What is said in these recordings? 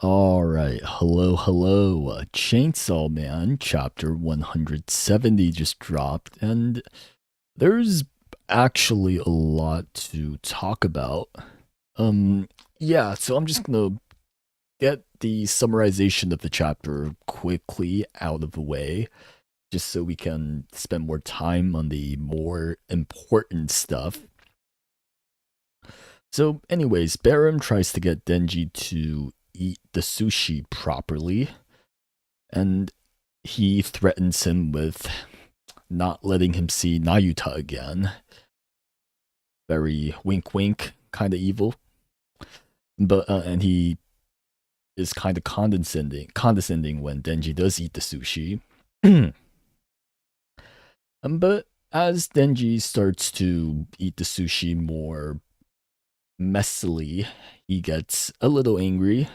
All right, hello. Chainsaw Man chapter 170 just dropped, and there's actually a lot to talk about. Um, yeah, so I'm just gonna get the summarization of the chapter quickly out of the way, just so we can spend more time on the more important stuff. So, anyways, Barum tries to get Denji to eat the sushi properly, and he threatens him with not letting him see Nayuta again. Very wink wink, kind of evil. But and he is kind of condescending when Denji does eat the sushi. But as Denji starts to eat the sushi more messily, he gets a little angry.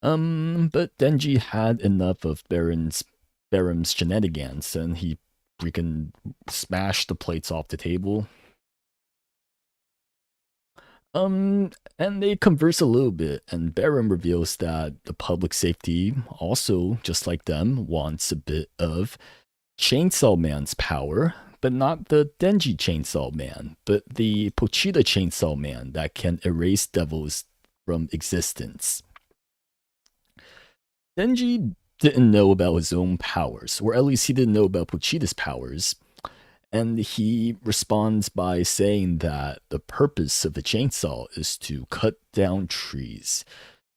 But Denji had enough of Barum's shenanigans, and he freaking smashed the plates off the table. And they converse a little bit, and Barum reveals that the public safety, also just like them, wants a bit of Chainsaw Man's power, but not the Denji Chainsaw Man, but the Pochita Chainsaw Man that can erase devils from existence. Denji didn't know about his own powers, or at least he didn't know about Pochita's powers, and he responds by saying that the purpose of the chainsaw is to cut down trees,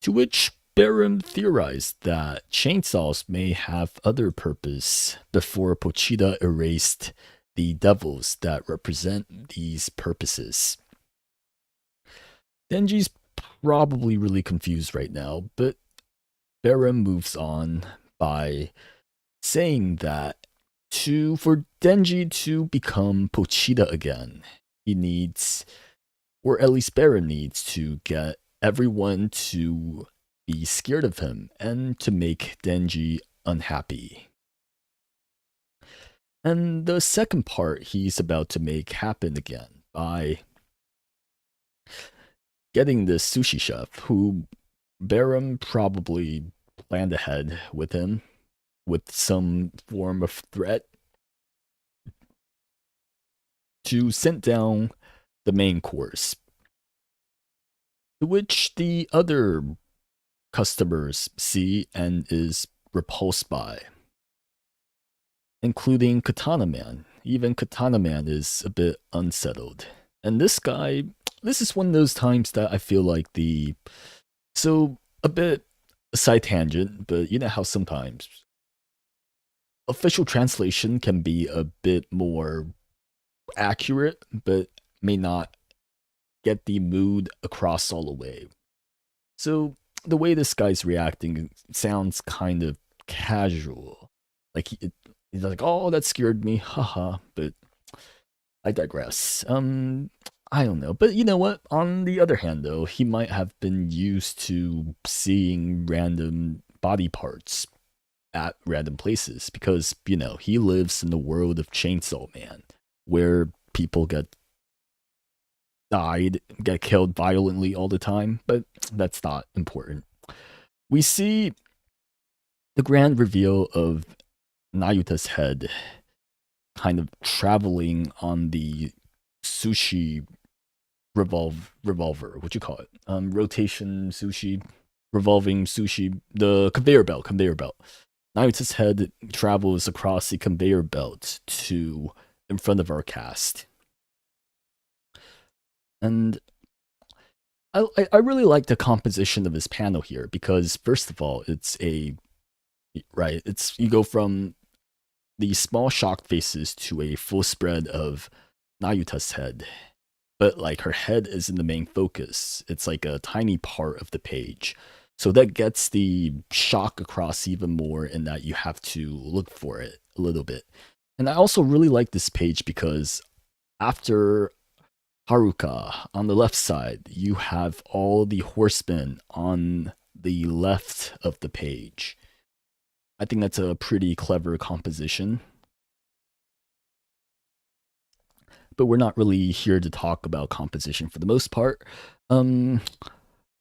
to which Barum theorized that chainsaws may have other purpose before Pochita erased the devils that represent these purposes. Denji's probably really confused right now, but Barum moves on by saying that for Denji to become Pochita again, he needs, or at least Barum needs, to get everyone to be scared of him and to make Denji unhappy. And the second part he's about to make happen again by getting this sushi chef who Barum probably planned ahead with him with some form of threat to send down the main course, to which the other customers see and is repulsed by, including Katana Man. Even Katana Man is a bit unsettled. And this guy, this is one of those times that I feel like a bit a side tangent, but you know how sometimes official translation can be a bit more accurate, but may not get the mood across all the way. So the way this guy's reacting sounds kind of casual. Like he's like, "Oh, that scared me, haha." But I digress. I don't know. But you know what? On the other hand, though, he might have been used to seeing random body parts at random places because, he lives in the world of Chainsaw Man where people get killed violently all the time, but that's not important. We see the grand reveal of Nayuta's head kind of traveling on the sushi revolver. What you call it? Rotation sushi, revolving sushi, the conveyor belt. Nayuta's head travels across the conveyor belt to in front of our cast. And I really like the composition of this panel here because first of all, it's you go from these small shocked faces to a full spread of Nayuta's head. But like her head is in the main focus. It's like a tiny part of the page. So that gets the shock across even more in that you have to look for it a little bit. And I also really like this page because after Haruka on the left side, you have all the horsemen on the left of the page. I think that's a pretty clever composition. But we're not really here to talk about composition for the most part. Um,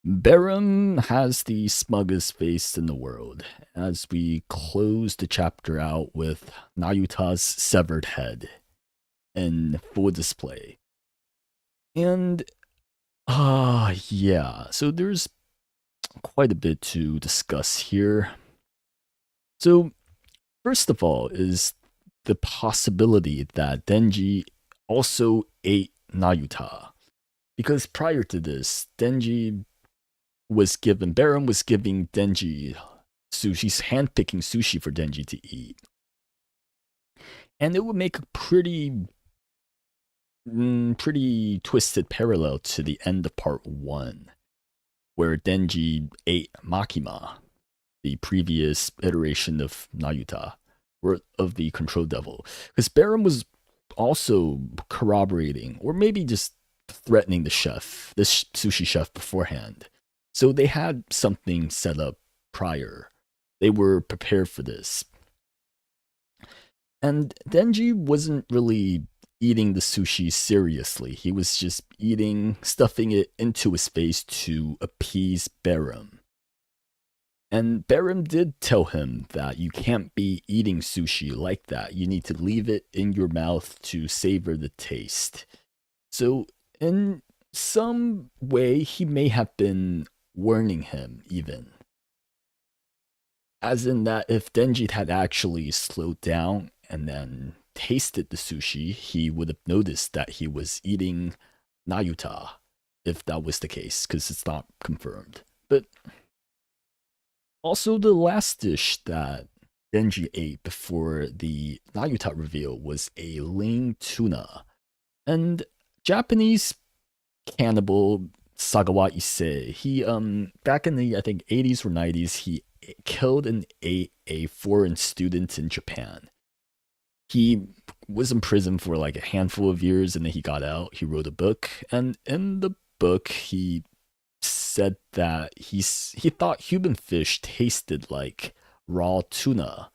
Barum has the smuggest face in the world as we close the chapter out with Nayuta's severed head in full display. And yeah, so there's quite a bit to discuss here. So, first of all, is the possibility that Denji also ate Nayuta. Because prior to this, Baron was giving Denji sushi, he's handpicking sushi for Denji to eat. And it would make a pretty twisted parallel to the end of part 1, where Denji ate Makima, the previous iteration of Nayuta, or of the Control Devil. Because Baron was also corroborating, or maybe just threatening this sushi chef beforehand. So they had something set up prior. They were prepared for this. And Denji wasn't really eating the sushi seriously. He was just stuffing it into his face to appease Barum. And Barum did tell him that you can't be eating sushi like that. You need to leave it in your mouth to savor the taste. So, in some way, he may have been warning him, even. As in that if Denji had actually slowed down and then tasted the sushi, he would have noticed that he was eating Nayuta, if that was the case, because it's not confirmed. But also, the last dish that Denji ate before the Nayuta reveal was a lean tuna. And Japanese cannibal Sagawa Issei, he, back in the, I think, 80s or 90s, he killed and ate a foreign student in Japan. He was in prison for like a handful of years and then he got out. He wrote a book, and in the book, he said that he thought human fish tasted like raw tuna.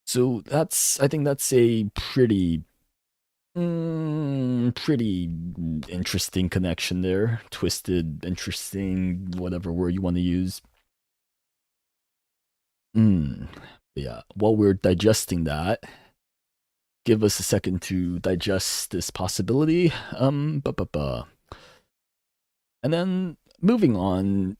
So I think that's a pretty interesting connection there. Twisted, interesting, whatever word you want to use. Yeah, while we're digesting that, give us a second to digest this possibility. And then moving on,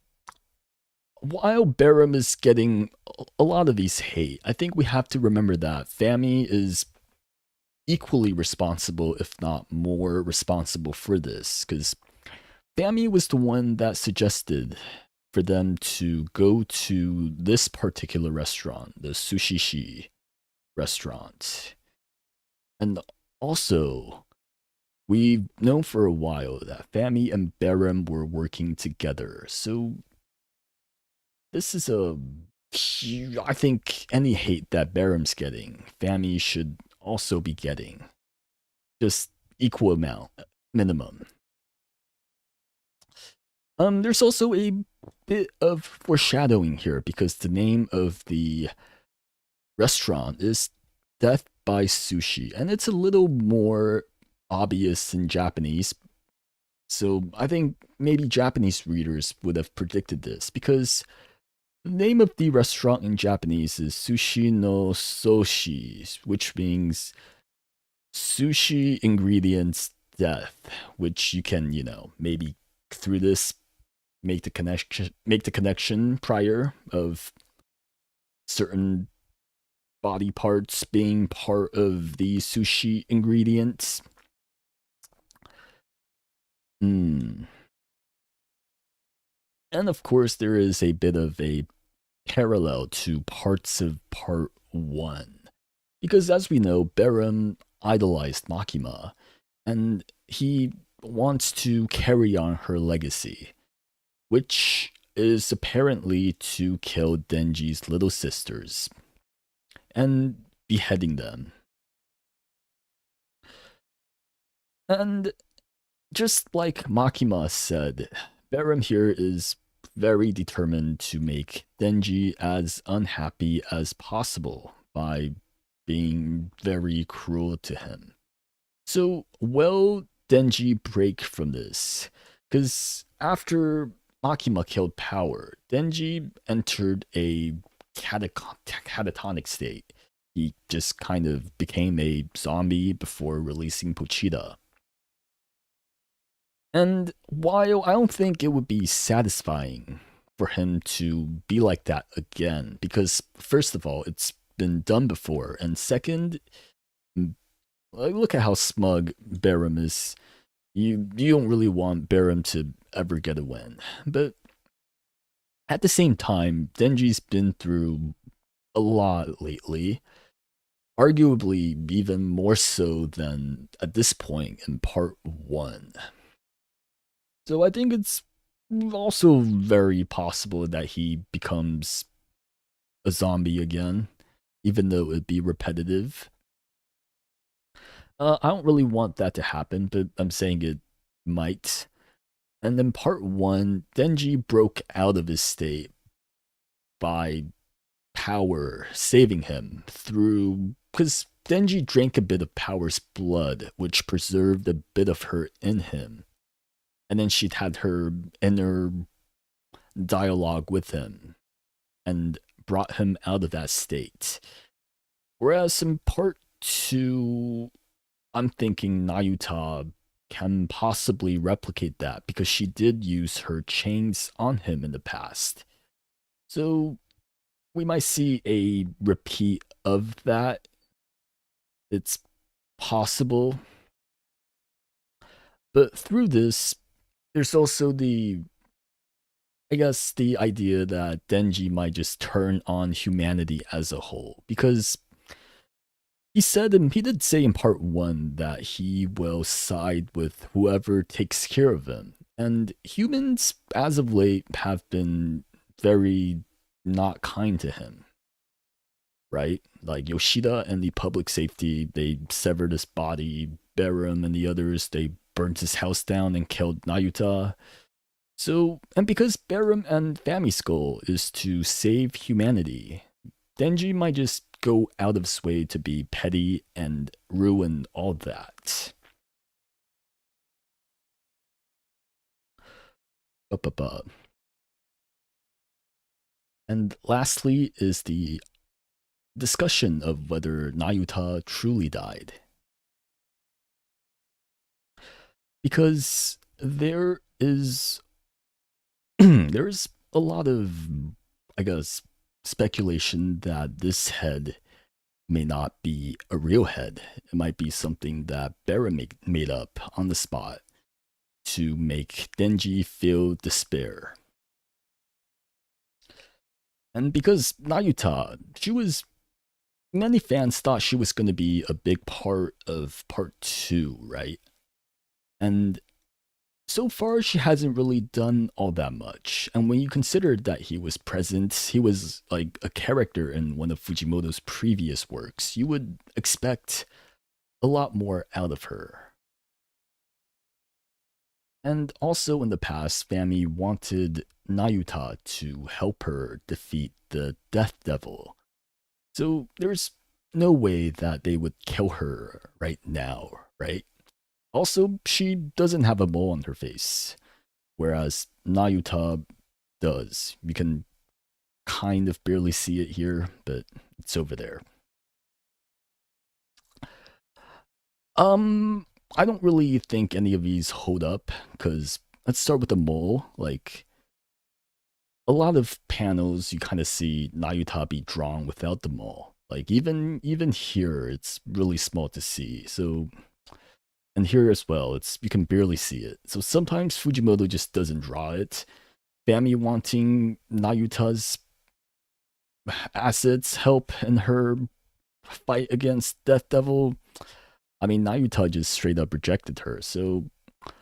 while Barum is getting a lot of these hate, I think we have to remember that Fami is equally responsible, if not more responsible for this, because Fami was the one that suggested for them to go to this particular restaurant, the Sushishi restaurant. And also, we've known for a while that Fami and Barum were working together, so this is I think any hate that Barum's getting, Fami should also be getting. Just equal amount, minimum. There's also a bit of foreshadowing here because the name of the restaurant is Death by Sushi, and it's a little more obvious in Japanese. So I think maybe Japanese readers would have predicted this because the name of the restaurant in Japanese is Sushi no Soshi, which means sushi ingredients death, which you can, maybe through this make the connection prior of certain body parts being part of the sushi ingredients. And of course, there is a bit of a parallel to parts of part 1. Because as we know, Barum idolized Makima, and he wants to carry on her legacy, which is apparently to kill Denji's little sisters and beheading them. And just like Makima said, Barum here is very determined to make Denji as unhappy as possible by being very cruel to him. So, will Denji break from this? Because after Makima killed power, Denji entered a catatonic state. He just kind of became a zombie before releasing Pochita. And while I don't think it would be satisfying for him to be like that again, because first of all, it's been done before, and second, like, look at how smug Barum is. You don't really want Barum to ever get a win, but at the same time, Denji's been through a lot lately, arguably even more so than at this point in part one. So I think it's also very possible that he becomes a zombie again, even though it'd be repetitive. I don't really want that to happen, but I'm saying it might. And then part one, Denji broke out of his state by power saving him through. Because Denji drank a bit of Power's blood, which preserved a bit of her in him. And then she'd had her inner dialogue with him and brought him out of that state. Whereas in part two, I'm thinking Nayuta can possibly replicate that because she did use her chains on him in the past. So we might see a repeat of that. It's possible. But through this, there's also I guess, the idea that Denji might just turn on humanity as a whole. Because he did say in part one that he will side with whoever takes care of him. And humans, as of late, have been very not kind to him. Right? Like Yoshida and the public safety, they severed his body. Barum and the others, they burnt his house down and killed Nayuta. So, and because Barum and Fami's goal is to save humanity, Denji might just go out of his way to be petty and ruin all that. Ba-ba-ba. And lastly is the discussion of whether Nayuta truly died. Because there is there's a lot of, I guess, speculation that this head may not be a real head. It might be something that Barum made up on the spot to make Denji feel despair. And because Nayuta, many fans thought she was going to be a big part of part two, right? And so far, she hasn't really done all that much. And when you consider that he was present, he was like a character in one of Fujimoto's previous works, you would expect a lot more out of her. And also in the past, Fami wanted Nayuta to help her defeat the Death Devil. So there's no way that they would kill her right now, right? Also, she doesn't have a mole on her face, whereas Nayuta does. You can kind of barely see it here, but it's over there. I don't really think any of these hold up, because let's start with the mole. Like, a lot of panels, you kind of see Nayuta be drawn without the mole. Like, even here, it's really small to see. So, and here as well, you can barely see it. So sometimes Fujimoto just doesn't draw it. Fami wanting Nayuta's assets help in her fight against Death Devil. I mean, Nayuta just straight up rejected her. So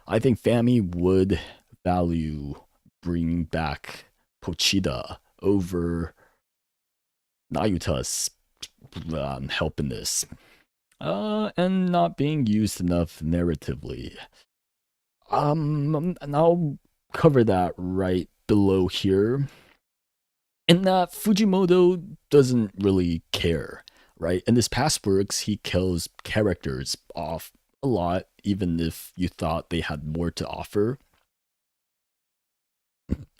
I think Fami would value bringing back Pochita over Nayuta's help in this. And not being used enough narratively. And I'll cover that right below here. In that Fujimoto doesn't really care, right? In his past works, he kills characters off a lot, even if you thought they had more to offer.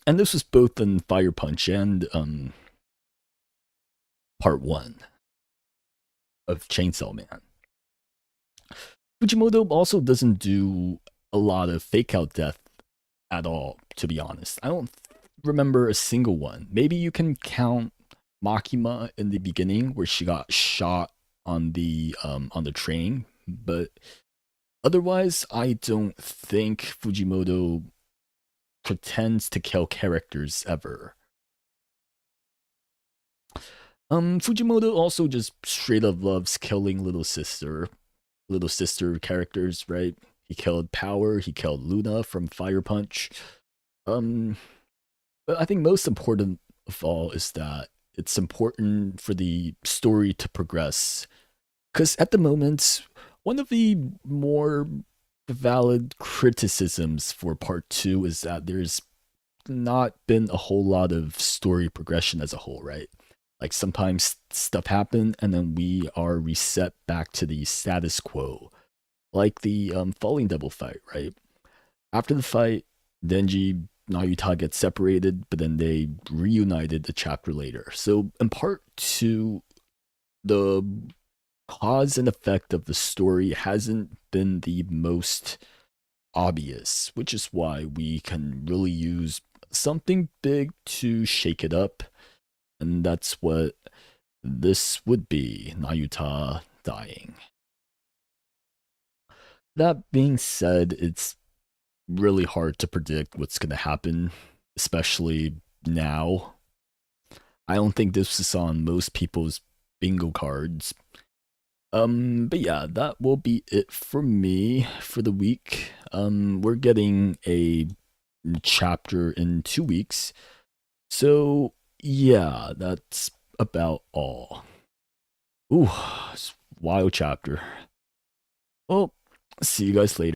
and this was both in Fire Punch and part one of Chainsaw Man. Fujimoto also doesn't do a lot of fake out death at all, to be honest. I don't remember a single one. Maybe you can count Makima in the beginning where she got shot on the train, but otherwise I don't think Fujimoto pretends to kill characters ever. Fujimoto also just straight up loves killing little sister characters, right? He killed Power, he killed Luna from Fire Punch. Um, but I think most important of all is that it's important for the story to progress. Because at the moment, one of the more valid criticisms for part two is that there's not been a whole lot of story progression as a whole, right? Like sometimes stuff happen and then we are reset back to the status quo, like the falling double fight, right? After the fight, Denji Nayuta get separated, but then they reunited a chapter later. So in part two, the cause and effect of the story hasn't been the most obvious, which is why we can really use something big to shake it up. And that's what this would be, Nayuta dying. That being said, it's really hard to predict what's going to happen, especially now. I don't think this is on most people's bingo cards. But yeah, that will be it for me for the week. We're getting a chapter in 2 weeks. So yeah, that's about all. Ooh, wild chapter. Well, see you guys later.